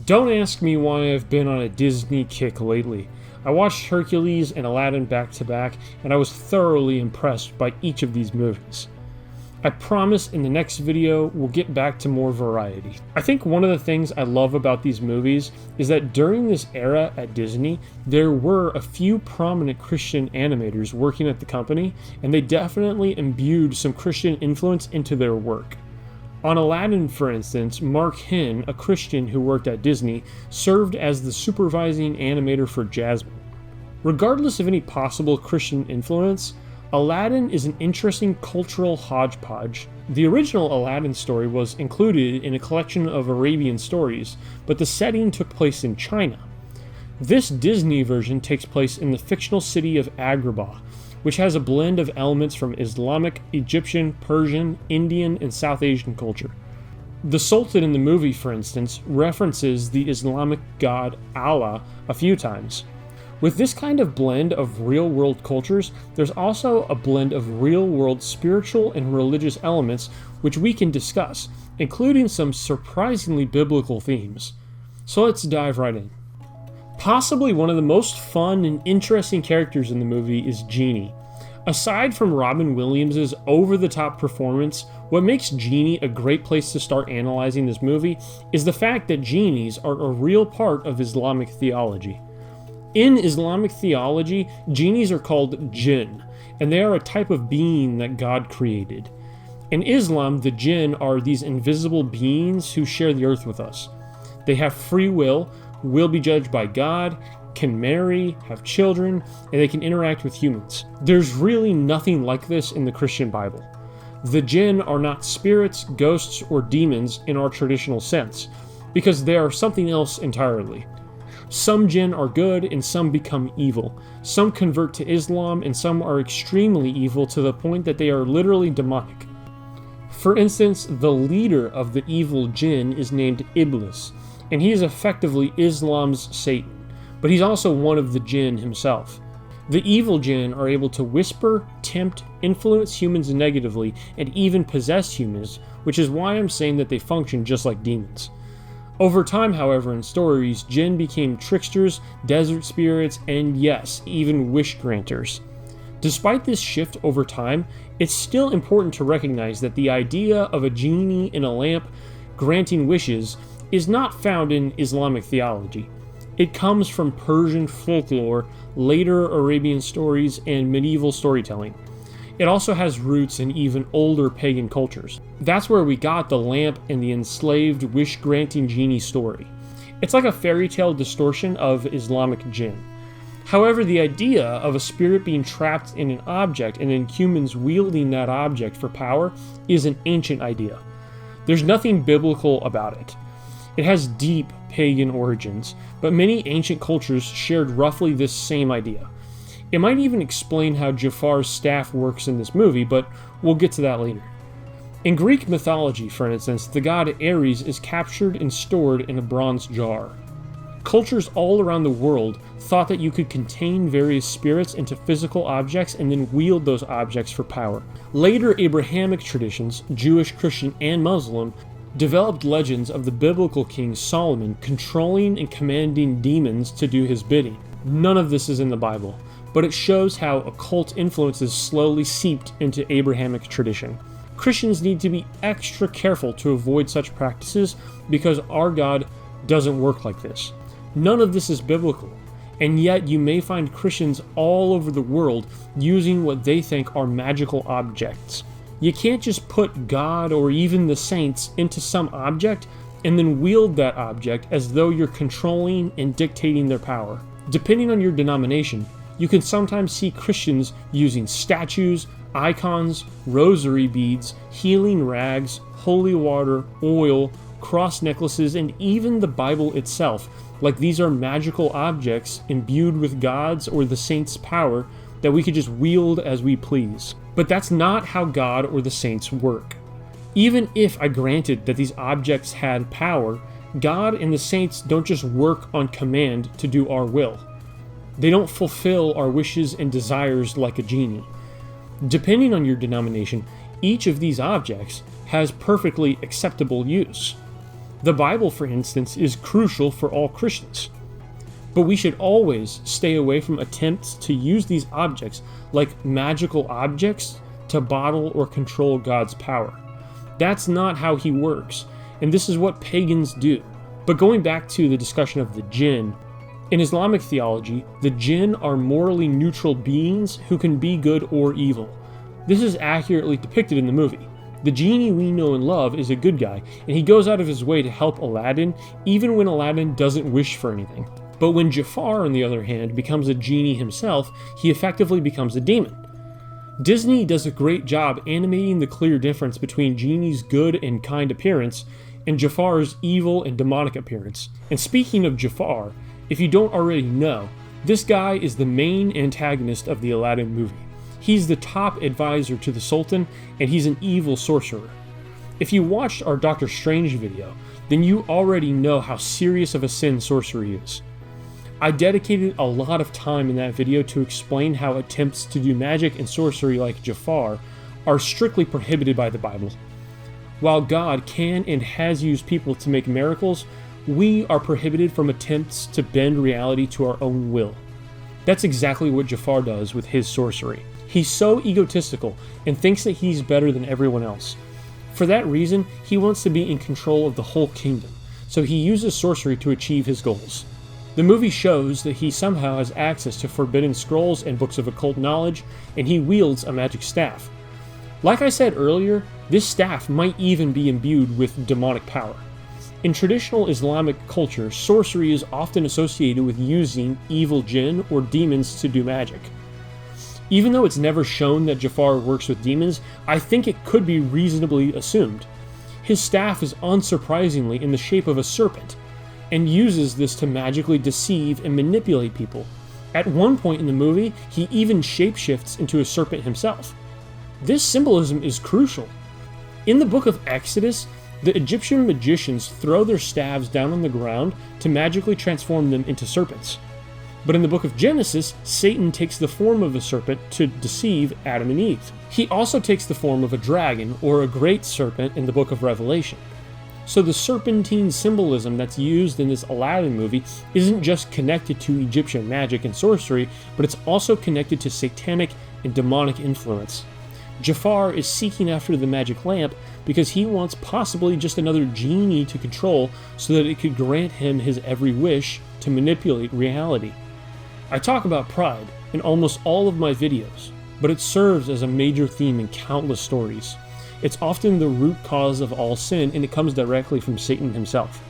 Don't ask me why I've been on a Disney kick lately. I watched Hercules and Aladdin back to back, and I was thoroughly impressed by each of these movies. I promise in the next video we'll get back to more variety. I think one of the things I love about these movies is that during this era at Disney, there were a few prominent Christian animators working at the company, and they definitely imbued some Christian influence into their work. On Aladdin, for instance, Mark Hinn, a Christian who worked at Disney, served as the supervising animator for Jasmine. Regardless of any possible Christian influence, Aladdin is an interesting cultural hodgepodge. The original Aladdin story was included in a collection of Arabian stories, but the setting took place in China. This Disney version takes place in the fictional city of Agrabah, which has a blend of elements from Islamic, Egyptian, Persian, Indian, and South Asian culture. The Sultan in the movie, for instance, references the Islamic god Allah a few times. With this kind of blend of real-world cultures, there's also a blend of real-world spiritual and religious elements which we can discuss, including some surprisingly biblical themes. So let's dive right in. Possibly one of the most fun and interesting characters in the movie is Genie. Aside from Robin Williams' over-the-top performance, what makes Genie a great place to start analyzing this movie is the fact that genies are a real part of Islamic theology. In Islamic theology, genies are called Jinn, and they are a type of being that God created. In Islam, the Jinn are these invisible beings who share the earth with us. They have free will be judged by God, can marry, have children, and they can interact with humans. There's really nothing like this in the Christian Bible. The Jinn are not spirits, ghosts, or demons in our traditional sense, because they are something else entirely. Some Jinn are good and some become evil. Some convert to Islam and some are extremely evil to the point that they are literally demonic. For instance, the leader of the evil Jinn is named Iblis, and he is effectively Islam's Satan, but he's also one of the Jinn himself. The evil Jinn are able to whisper, tempt, influence humans negatively, and even possess humans, which is why I'm saying that they function just like demons. Over time, however, in stories, Jinn became tricksters, desert spirits, and yes, even wish granters. Despite this shift over time, it's still important to recognize that the idea of a genie in a lamp granting wishes is not found in Islamic theology. It comes from Persian folklore, later Arabian stories, and medieval storytelling. It also has roots in even older pagan cultures. That's where we got the lamp and the enslaved wish-granting genie story. It's like a fairy tale distortion of Islamic Jinn. However, the idea of a spirit being trapped in an object and then humans wielding that object for power is an ancient idea. There's nothing biblical about it. It has deep pagan origins, but many ancient cultures shared roughly this same idea. It might even explain how Jafar's staff works in this movie, but we'll get to that later. In Greek mythology, for instance, the god Ares is captured and stored in a bronze jar. Cultures all around the world thought that you could contain various spirits into physical objects and then wield those objects for power. Later Abrahamic traditions, Jewish, Christian, and Muslim, developed legends of the biblical king Solomon controlling and commanding demons to do his bidding. None of this is in the Bible, but it shows how occult influences slowly seeped into Abrahamic tradition. Christians need to be extra careful to avoid such practices because our God doesn't work like this. None of this is biblical, and yet you may find Christians all over the world using what they think are magical objects. You can't just put God or even the saints into some object and then wield that object as though you're controlling and dictating their power. Depending on your denomination, you can sometimes see Christians using statues, icons, rosary beads, healing rags, holy water, oil, cross necklaces, and even the Bible itself, like these are magical objects imbued with God's or the saints' power that we could just wield as we please. But that's not how God or the saints work. Even if I granted that these objects had power, God and the saints don't just work on command to do our will. They don't fulfill our wishes and desires like a genie. Depending on your denomination, each of these objects has perfectly acceptable use. The Bible, for instance, is crucial for all Christians. But we should always stay away from attempts to use these objects like magical objects to bottle or control God's power. That's not how he works, and this is what pagans do. But going back to the discussion of the Jinn, in Islamic theology, the Jinn are morally neutral beings who can be good or evil. This is accurately depicted in the movie. The genie we know and love is a good guy, and he goes out of his way to help Aladdin, even when Aladdin doesn't wish for anything. But when Jafar, on the other hand, becomes a genie himself, he effectively becomes a demon. Disney does a great job animating the clear difference between Genie's good and kind appearance and Jafar's evil and demonic appearance. And speaking of Jafar, if you don't already know, this guy is the main antagonist of the Aladdin movie. He's the top advisor to the Sultan, and he's an evil sorcerer. If you watched our Doctor Strange video, then you already know how serious of a sin sorcery is. I dedicated a lot of time in that video to explain how attempts to do magic and sorcery like Jafar are strictly prohibited by the Bible. While God can and has used people to make miracles, we are prohibited from attempts to bend reality to our own will. That's exactly what Jafar does with his sorcery. He's so egotistical and thinks that he's better than everyone else. For that reason, he wants to be in control of the whole kingdom, so he uses sorcery to achieve his goals. The movie shows that he somehow has access to forbidden scrolls and books of occult knowledge, and he wields a magic staff. Like I said earlier, this staff might even be imbued with demonic power. In traditional Islamic culture, sorcery is often associated with using evil jinn or demons to do magic. Even though it's never shown that Jafar works with demons, I think it could be reasonably assumed. His staff is unsurprisingly in the shape of a serpent, and uses this to magically deceive and manipulate people. At one point in the movie, he even shapeshifts into a serpent himself. This symbolism is crucial. In the book of Exodus, the Egyptian magicians throw their staves down on the ground to magically transform them into serpents. But in the book of Genesis, Satan takes the form of a serpent to deceive Adam and Eve. He also takes the form of a dragon or a great serpent in the book of Revelation. So the serpentine symbolism that's used in this Aladdin movie isn't just connected to Egyptian magic and sorcery, but it's also connected to satanic and demonic influence. Jafar is seeking after the magic lamp because he wants possibly just another genie to control so that it could grant him his every wish to manipulate reality. I talk about pride in almost all of my videos, but it serves as a major theme in countless stories. It's often the root cause of all sin, and it comes directly from Satan himself.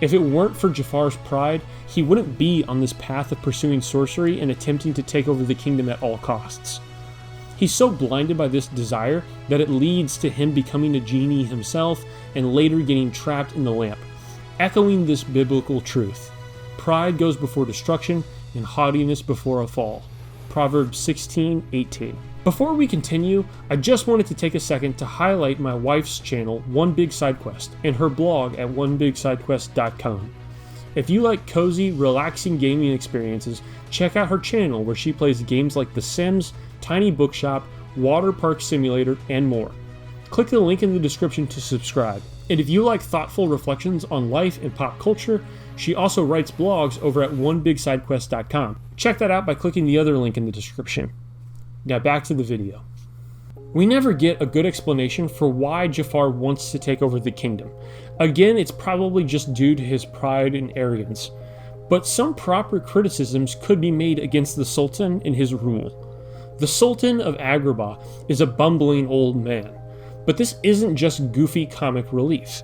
If it weren't for Jafar's pride, he wouldn't be on this path of pursuing sorcery and attempting to take over the kingdom at all costs. He's so blinded by this desire that it leads to him becoming a genie himself and later getting trapped in the lamp, echoing this biblical truth. Pride goes before destruction and haughtiness before a fall. Proverbs 16:18. Before we continue, I just wanted to take a second to highlight my wife's channel, One Big Side Quest, and her blog at onebigsidequest.com. If you like cozy, relaxing gaming experiences, check out her channel where she plays games like The Sims, Tiny Bookshop, Water Park Simulator, and more. Click the link in the description to subscribe. And if you like thoughtful reflections on life and pop culture, she also writes blogs over at onebigsidequest.com. Check that out by clicking the other link in the description. Now back to the video. We never get a good explanation for why Jafar wants to take over the kingdom. Again, it's probably just due to his pride and arrogance. But some proper criticisms could be made against the Sultan and his rule. The Sultan of Agrabah is a bumbling old man, but this isn't just goofy comic relief.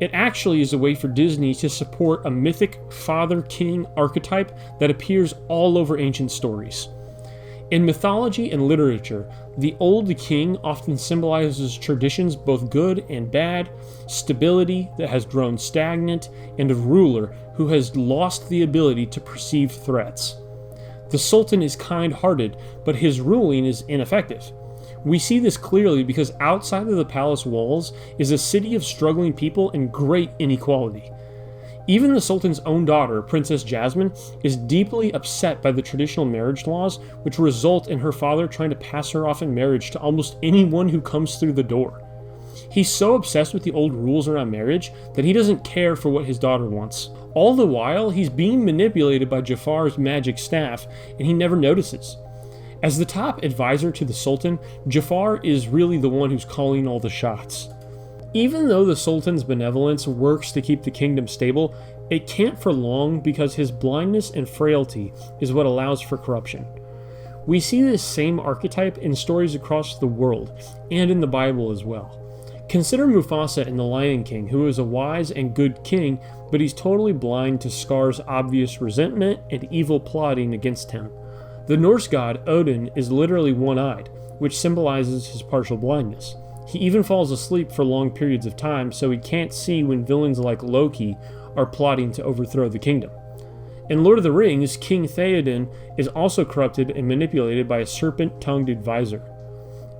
It actually is a way for Disney to support a mythic father-king archetype that appears all over ancient stories. In mythology and literature, the old king often symbolizes traditions both good and bad, stability that has grown stagnant, and a ruler who has lost the ability to perceive threats. The Sultan is kind-hearted, but his ruling is ineffective. We see this clearly because outside of the palace walls is a city of struggling people and great inequality. Even the Sultan's own daughter, Princess Jasmine, is deeply upset by the traditional marriage laws, which result in her father trying to pass her off in marriage to almost anyone who comes through the door. He's so obsessed with the old rules around marriage that he doesn't care for what his daughter wants. All the while, he's being manipulated by Jafar's magic staff, and he never notices. As the top advisor to the Sultan, Jafar is really the one who's calling all the shots. Even though the Sultan's benevolence works to keep the kingdom stable, it can't for long because his blindness and frailty is what allows for corruption. We see this same archetype in stories across the world, and in the Bible as well. Consider Mufasa in The Lion King, who is a wise and good king, but he's totally blind to Scar's obvious resentment and evil plotting against him. The Norse god Odin is literally one-eyed, which symbolizes his partial blindness. He even falls asleep for long periods of time, so he can't see when villains like Loki are plotting to overthrow the kingdom. In Lord of the Rings, King Theoden is also corrupted and manipulated by a serpent-tongued advisor.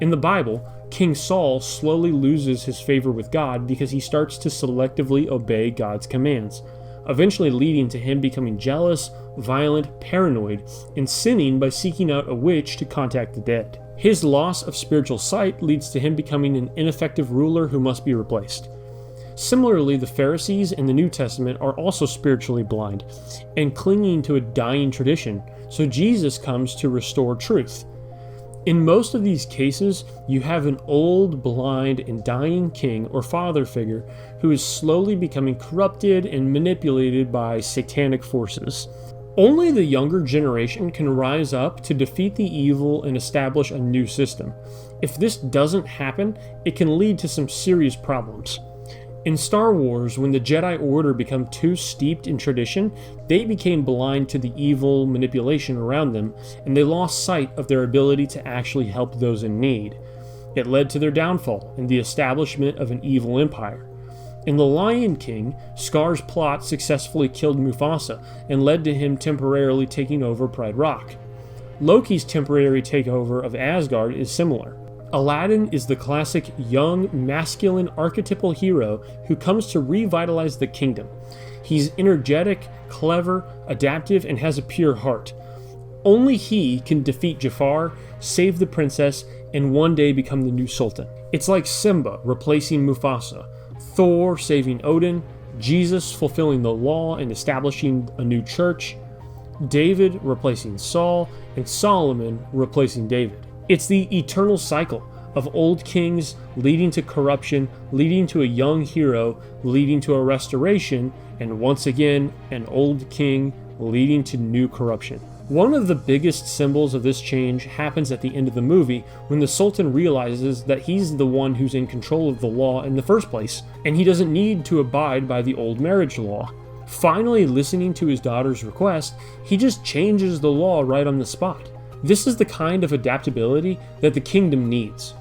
In the Bible, King Saul slowly loses his favor with God because he starts to selectively obey God's commands, eventually leading to him becoming jealous, violent, paranoid, and sinning by seeking out a witch to contact the dead. His loss of spiritual sight leads to him becoming an ineffective ruler who must be replaced. Similarly, the Pharisees in the New Testament are also spiritually blind and clinging to a dying tradition, so Jesus comes to restore truth. In most of these cases, you have an old, blind, and dying king or father figure who is slowly becoming corrupted and manipulated by satanic forces. Only the younger generation can rise up to defeat the evil and establish a new system. If this doesn't happen, it can lead to some serious problems. In Star Wars, when the Jedi Order became too steeped in tradition, they became blind to the evil manipulation around them, and they lost sight of their ability to actually help those in need. It led to their downfall and the establishment of an evil empire. In The Lion King, Scar's plot successfully killed Mufasa and led to him temporarily taking over Pride Rock. Loki's temporary takeover of Asgard is similar. Aladdin is the classic young, masculine, archetypal hero who comes to revitalize the kingdom. He's energetic, clever, adaptive, and has a pure heart. Only he can defeat Jafar, save the princess, and one day become the new sultan. It's like Simba replacing Mufasa, Thor saving Odin, Jesus fulfilling the law and establishing a new church, David replacing Saul, and Solomon replacing David. It's the eternal cycle of old kings leading to corruption, leading to a young hero, leading to a restoration, and once again, an old king leading to new corruption. One of the biggest symbols of this change happens at the end of the movie when the Sultan realizes that he's the one who's in control of the law in the first place, and he doesn't need to abide by the old marriage law. Finally listening to his daughter's request, he just changes the law right on the spot. This is the kind of adaptability that the kingdom needs.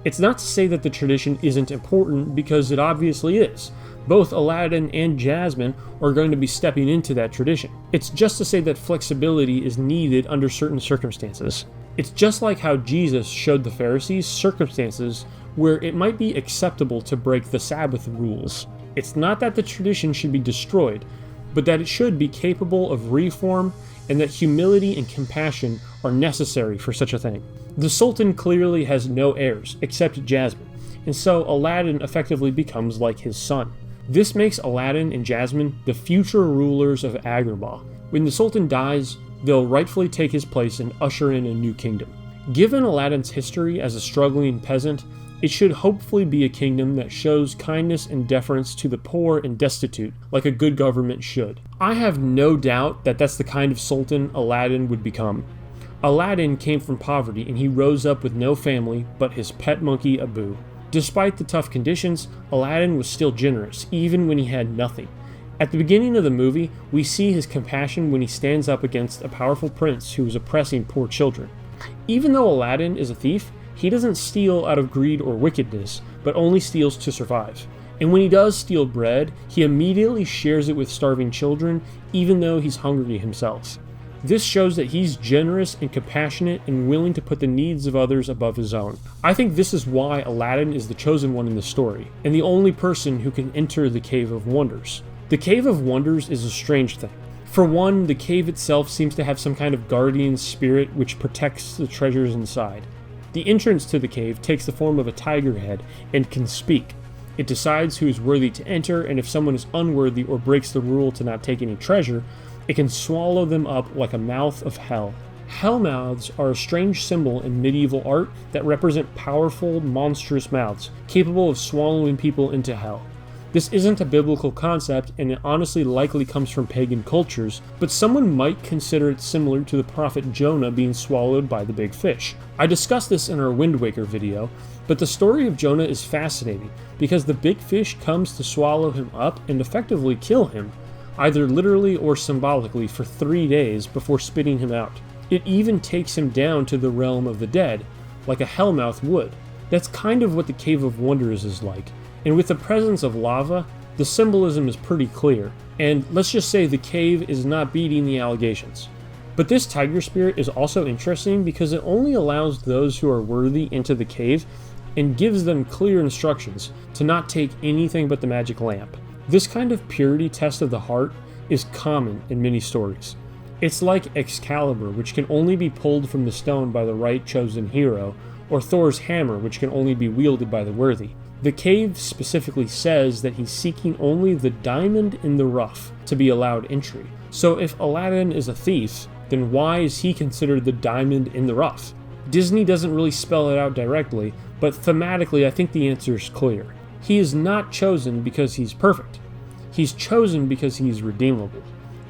It's not to say that the tradition isn't important, because it obviously is. Both Aladdin and Jasmine are going to be stepping into that tradition. It's just to say that flexibility is needed under certain circumstances. It's just like how Jesus showed the Pharisees circumstances where it might be acceptable to break the Sabbath rules. It's not that the tradition should be destroyed, but that it should be capable of reform, and that humility and compassion are necessary for such a thing. The Sultan clearly has no heirs except Jasmine, and so Aladdin effectively becomes like his son. This makes Aladdin and Jasmine the future rulers of Agrabah. When the Sultan dies, they'll rightfully take his place and usher in a new kingdom. Given Aladdin's history as a struggling peasant, it should hopefully be a kingdom that shows kindness and deference to the poor and destitute, like a good government should. I have no doubt that that's the kind of sultan Aladdin would become. Aladdin came from poverty and he rose up with no family but his pet monkey Abu. Despite the tough conditions, Aladdin was still generous, even when he had nothing. At the beginning of the movie, we see his compassion when he stands up against a powerful prince who is oppressing poor children. Even though Aladdin is a thief, he doesn't steal out of greed or wickedness, but only steals to survive. And when he does steal bread, he immediately shares it with starving children, even though he's hungry himself. This shows that he's generous and compassionate and willing to put the needs of others above his own. I think this is why Aladdin is the chosen one in the story, and the only person who can enter the Cave of Wonders. The Cave of Wonders is a strange thing. For one, the cave itself seems to have some kind of guardian spirit which protects the treasures inside. The entrance to the cave takes the form of a tiger head and can speak. It decides who is worthy to enter, and if someone is unworthy or breaks the rule to not take any treasure, it can swallow them up like a mouth of hell. Hell mouths are a strange symbol in medieval art that represent powerful, monstrous mouths, capable of swallowing people into hell. This isn't a biblical concept, and it honestly likely comes from pagan cultures, but someone might consider it similar to the prophet Jonah being swallowed by the big fish. I discussed this in our Wind Waker video, but the story of Jonah is fascinating, because the big fish comes to swallow him up and effectively kill him, either literally or symbolically, for 3 days before spitting him out. It even takes him down to the realm of the dead, like a hellmouth would. That's kind of what the Cave of Wonders is like, and with the presence of lava, the symbolism is pretty clear, and let's just say the cave is not beating the allegations. But this tiger spirit is also interesting because it only allows those who are worthy into the cave and gives them clear instructions to not take anything but the magic lamp. This kind of purity test of the heart is common in many stories. It's like Excalibur, which can only be pulled from the stone by the right chosen hero, or Thor's hammer, which can only be wielded by the worthy. The cave specifically says that he's seeking only the diamond in the rough to be allowed entry. So if Aladdin is a thief, then why is he considered the diamond in the rough? Disney doesn't really spell it out directly, but thematically I think the answer is clear. He is not chosen because he's perfect. He's chosen because he's redeemable.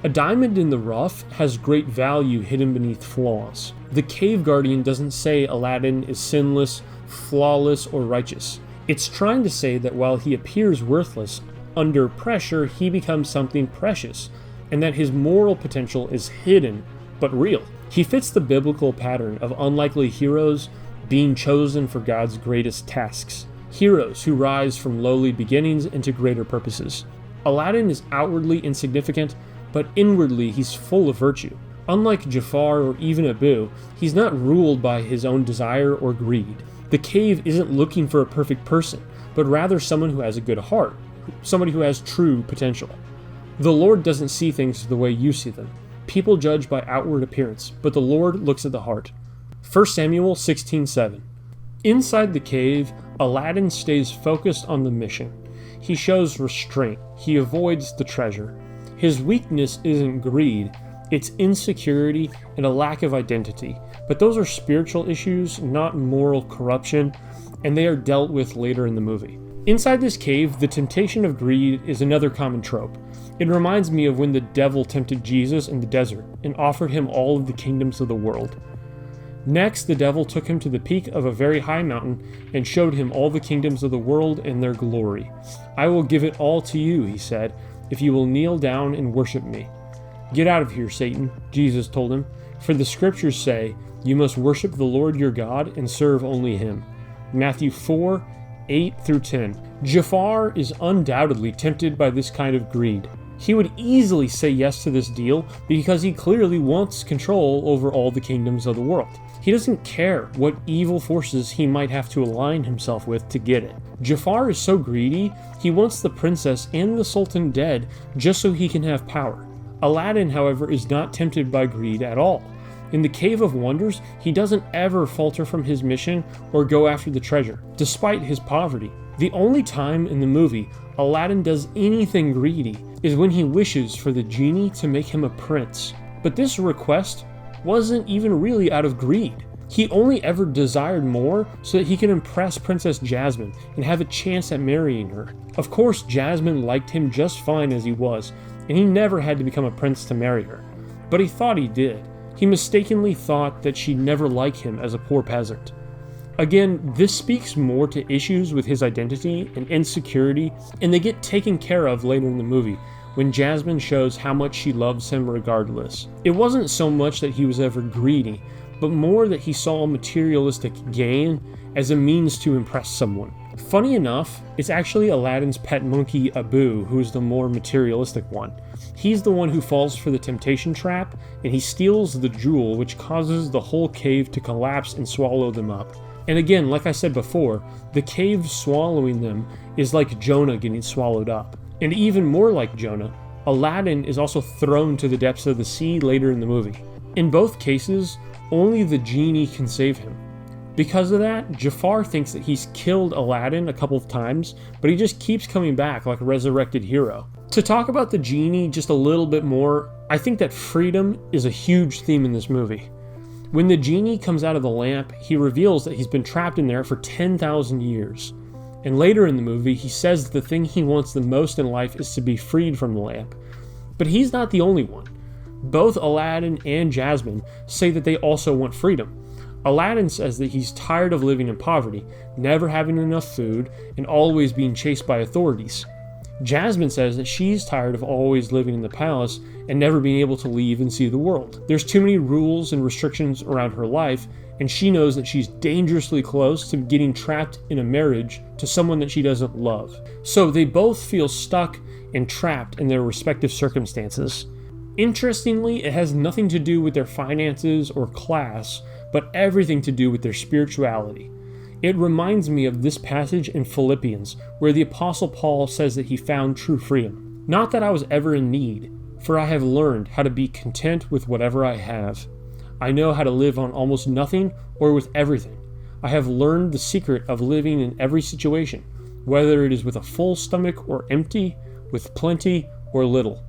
A diamond in the rough has great value hidden beneath flaws. The Cave Guardian doesn't say Aladdin is sinless, flawless, or righteous. It's trying to say that while he appears worthless, under pressure he becomes something precious, and that his moral potential is hidden, but real. He fits the biblical pattern of unlikely heroes being chosen for God's greatest tasks. Heroes who rise from lowly beginnings into greater purposes. Aladdin is outwardly insignificant, but inwardly he's full of virtue. Unlike Jafar or even Abu, he's not ruled by his own desire or greed. The cave isn't looking for a perfect person, but rather someone who has a good heart, somebody who has true potential. The Lord doesn't see things the way you see them. People judge by outward appearance, but the Lord looks at the heart. 1 Samuel 16:7. Inside the cave, Aladdin stays focused on the mission. He shows restraint. He avoids the treasure. His weakness isn't greed, it's insecurity and a lack of identity. But those are spiritual issues, not moral corruption, and they are dealt with later in the movie. Inside this cave, the temptation of greed is another common trope. It reminds me of when the devil tempted Jesus in the desert and offered him all of the kingdoms of the world. Next, the devil took him to the peak of a very high mountain and showed him all the kingdoms of the world and their glory. "I will give it all to you," he said, "if you will kneel down and worship me." "Get out of here, Satan," Jesus told him, "for the scriptures say, you must worship the Lord your God and serve only him." Matthew 4:8-10. Jafar is undoubtedly tempted by this kind of greed. He would easily say yes to this deal because he clearly wants control over all the kingdoms of the world. He doesn't care what evil forces he might have to align himself with to get it. Jafar is so greedy, he wants the princess and the sultan dead just so he can have power. Aladdin, however, is not tempted by greed at all. In the Cave of Wonders, he doesn't ever falter from his mission or go after the treasure, despite his poverty. The only time in the movie Aladdin does anything greedy is when he wishes for the genie to make him a prince. But this request wasn't even really out of greed. He only ever desired more so that he could impress Princess Jasmine and have a chance at marrying her. Of course, Jasmine liked him just fine as he was, and he never had to become a prince to marry her. But he thought he did. He mistakenly thought that she'd never like him as a poor peasant. Again, this speaks more to issues with his identity and insecurity, and they get taken care of later in the movie, when Jasmine shows how much she loves him regardless. It wasn't so much that he was ever greedy, but more that he saw materialistic gain as a means to impress someone. Funny enough, it's actually Aladdin's pet monkey Abu who is the more materialistic one. He's the one who falls for the temptation trap, and he steals the jewel, which causes the whole cave to collapse and swallow them up. And again, like I said before, the cave swallowing them is like Jonah getting swallowed up. And even more like Jonah, Aladdin is also thrown to the depths of the sea later in the movie. In both cases, only the genie can save him. Because of that, Jafar thinks that he's killed Aladdin a couple of times, but he just keeps coming back like a resurrected hero. To talk about the genie just a little bit more, I think that freedom is a huge theme in this movie. When the genie comes out of the lamp, he reveals that he's been trapped in there for 10,000 years. And later in the movie, he says the thing he wants the most in life is to be freed from the lamp. But he's not the only one. Both Aladdin and Jasmine say that they also want freedom. Aladdin says that he's tired of living in poverty, never having enough food, and always being chased by authorities. Jasmine says that she's tired of always living in the palace and never being able to leave and see the world. There's too many rules and restrictions around her life, and she knows that she's dangerously close to getting trapped in a marriage to someone that she doesn't love. So they both feel stuck and trapped in their respective circumstances. Interestingly, it has nothing to do with their finances or class, but everything to do with their spirituality. It reminds me of this passage in Philippians, where the Apostle Paul says that he found true freedom. Not that I was ever in need, for I have learned how to be content with whatever I have. I know how to live on almost nothing or with everything. I have learned the secret of living in every situation, whether it is with a full stomach or empty, with plenty or little.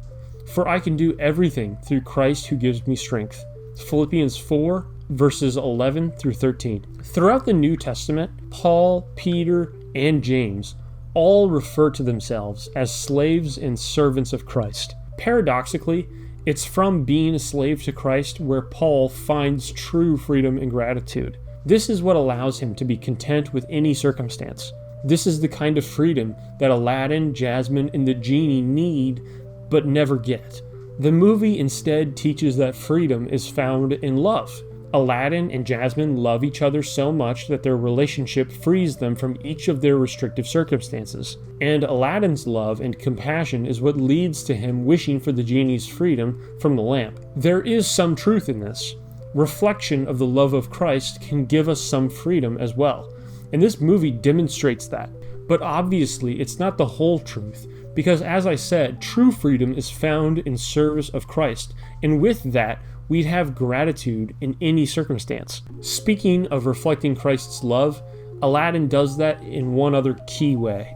For I can do everything through Christ who gives me strength. Philippians 4, verses 11 through 13. Throughout the New Testament, Paul, Peter, and James all refer to themselves as slaves and servants of Christ. Paradoxically, it's from being a slave to Christ where Paul finds true freedom and gratitude. This is what allows him to be content with any circumstance. This is the kind of freedom that Aladdin, Jasmine, and the genie need but never get. The movie instead teaches that freedom is found in love. Aladdin and Jasmine love each other so much that their relationship frees them from each of their restrictive circumstances. And Aladdin's love and compassion is what leads to him wishing for the genie's freedom from the lamp. There is some truth in this. Reflection of the love of Christ can give us some freedom as well. And this movie demonstrates that. But obviously, it's not the whole truth, because as I said, true freedom is found in service of Christ. And with that, we'd have gratitude in any circumstance. Speaking of reflecting Christ's love, Aladdin does that in one other key way.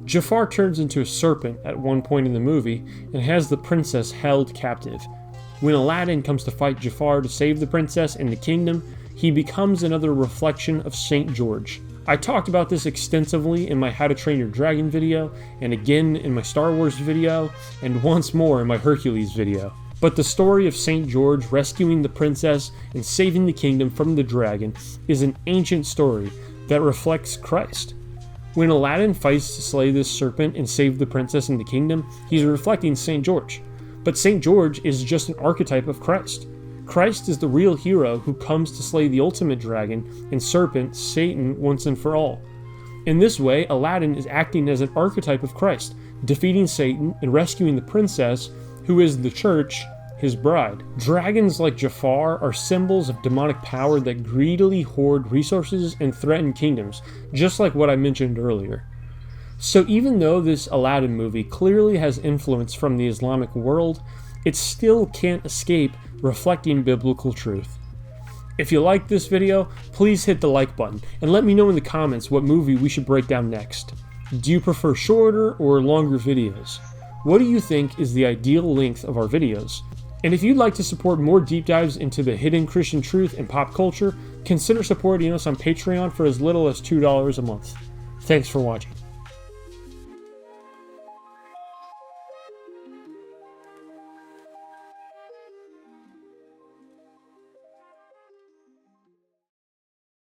Jafar turns into a serpent at one point in the movie and has the princess held captive. When Aladdin comes to fight Jafar to save the princess and the kingdom, he becomes another reflection of St. George. I talked about this extensively in my How to Train Your Dragon video, and again in my Star Wars video, and once more in my Hercules video. But the story of St. George rescuing the princess and saving the kingdom from the dragon is an ancient story that reflects Christ. When Aladdin fights to slay this serpent and save the princess and the kingdom, he's reflecting St. George. But St. George is just an archetype of Christ. Christ is the real hero who comes to slay the ultimate dragon and serpent, Satan, once and for all. In this way, Aladdin is acting as an archetype of Christ, defeating Satan and rescuing the princess, who is the church, his bride. Dragons like Jafar are symbols of demonic power that greedily hoard resources and threaten kingdoms, just like what I mentioned earlier. So even though this Aladdin movie clearly has influence from the Islamic world, it still can't escape reflecting biblical truth. If you liked this video, please hit the like button and let me know in the comments what movie we should break down next. Do you prefer shorter or longer videos? What do you think is the ideal length of our videos? And if you'd like to support more deep dives into the hidden Christian truth and pop culture, consider supporting us on Patreon for as little as $2 a month. Thanks for watching.